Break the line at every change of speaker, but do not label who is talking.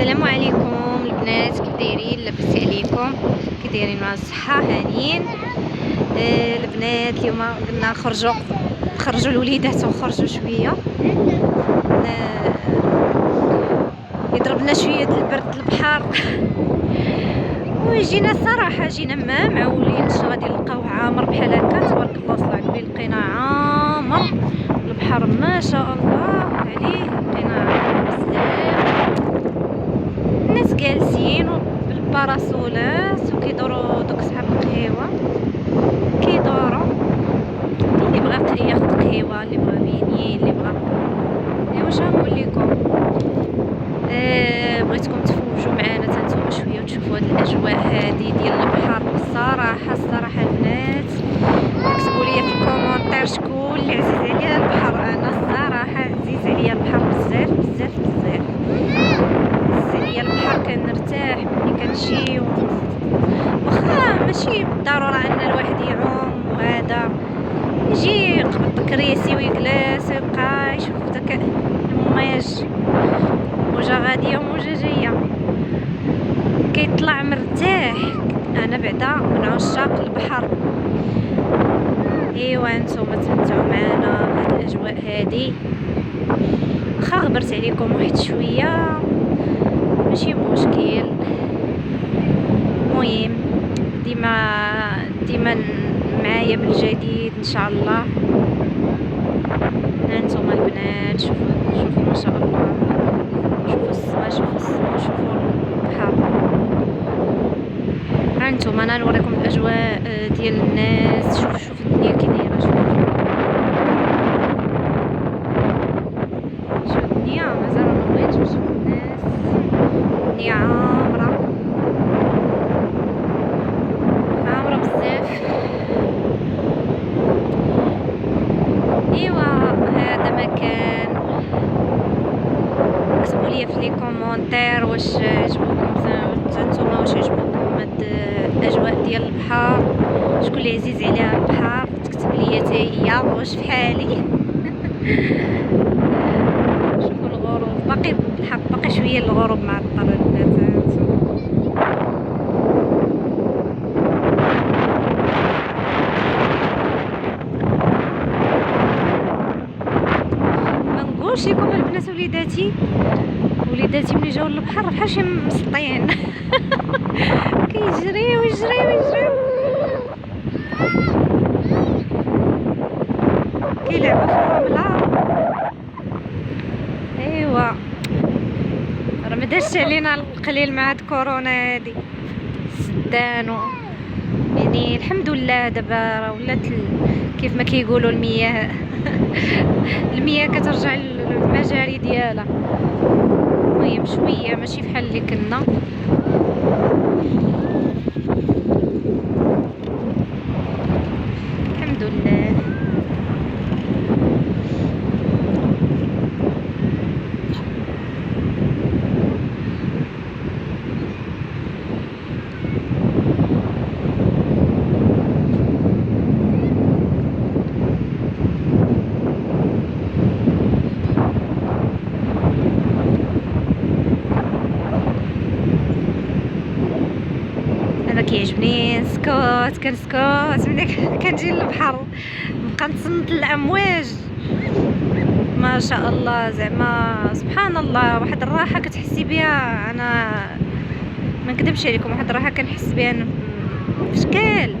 السلام عليكم البنات، كيف دايرين؟ لاباس عليكم؟ كي دايرين مع الصحه؟ هانيين. البنات اليوم قلنا نخرجوا الوليدات ونخرجوا شويه، يضربنا شويه البرد البحر. وجينا الصراحه جينا معولين غادي نلقاو عامر بحال هكا، تبارك الله صلى على النبي. لقينا عامر البحر ما شاء الله عليه، لقينا عامر بزاف، الناس جالسين بالباراسولات وكيدوروا دوك صحاب القهيوه، كيدوروا اللي بغى ياخد قهيوه، اللي بغى بيني، اللي بغى. ايوا واش غنقول لكم، بغيتكم تفوجوا معنا تنتوما شويه وتشوفوا هاد الاجواء هادي ديال البحر. الصراحه البنات كتبوا لي في الكومونتير شكون اللي عزيز عليها البحر. انا الصراحه عزيز عليا البحر بزاف بزاف بزاف، عزيز عليا البحر. كنرتاح ملي كنجي، واخا ماشي بالضروره ان الواحد يعوم وهذا، يجي يقبض كريسي ويجلس ويبقى يشوف داك الموج، موجه غاديه وموجه جايه، كيطلع مرتاح. انا بعدا من عشاق البحر. ايوا نتوما تمتعوا معنا بهاد الاجواء هادي، واخا غبرت عليكم واحد شويه ماشي مشكل. المهم ديما معايا بالجديد ان شاء الله. هانتوما البنات شوفوا ما شاء الله، شوفوا السما، شوفوا البحر. هانتوما انا نوريكم الاجواء ديال الناس. شوف الدنيا كي دايره، شوف الدنيا مازال ما بغيتش نشوف الناس. الدنيا عامره بزاف. ايوا هذا مكان، كتبوا لي في لي كومونتير واش عجبوكم نتوما، واش عجبوكم هاد الاجواء ديال البحر، شكون اللي عزيز عليها البحر تكتب لي حتى هي واش بحالي. شوفوا الغروب، باقي بالحق باقي شويه الغروب معطل البنات. منقولش لكم البنات، وليداتي ملي جاو للبحر بحال شي مسطين. كيجريو كيلعبوا في الرمله. ايوا راه ما دارش علينا القليل مع هاد كورونا هادي، سدانو يعني الحمد لله. دابا راه ولات كيف ما كيقولوا المياه المياه كترجع للمجاري ديالها. المهم شويه ماشي بحال اللي كنا. الحمد لله. انا كيعجبني كنسكت ملي كنجي للبحر، نبقى نتصنت الامواج. ما شاء الله، زعما سبحان الله، واحد الراحه كتحسي بها. انا ما نكذبش عليكم، واحد الراحه كنحس بها في شكال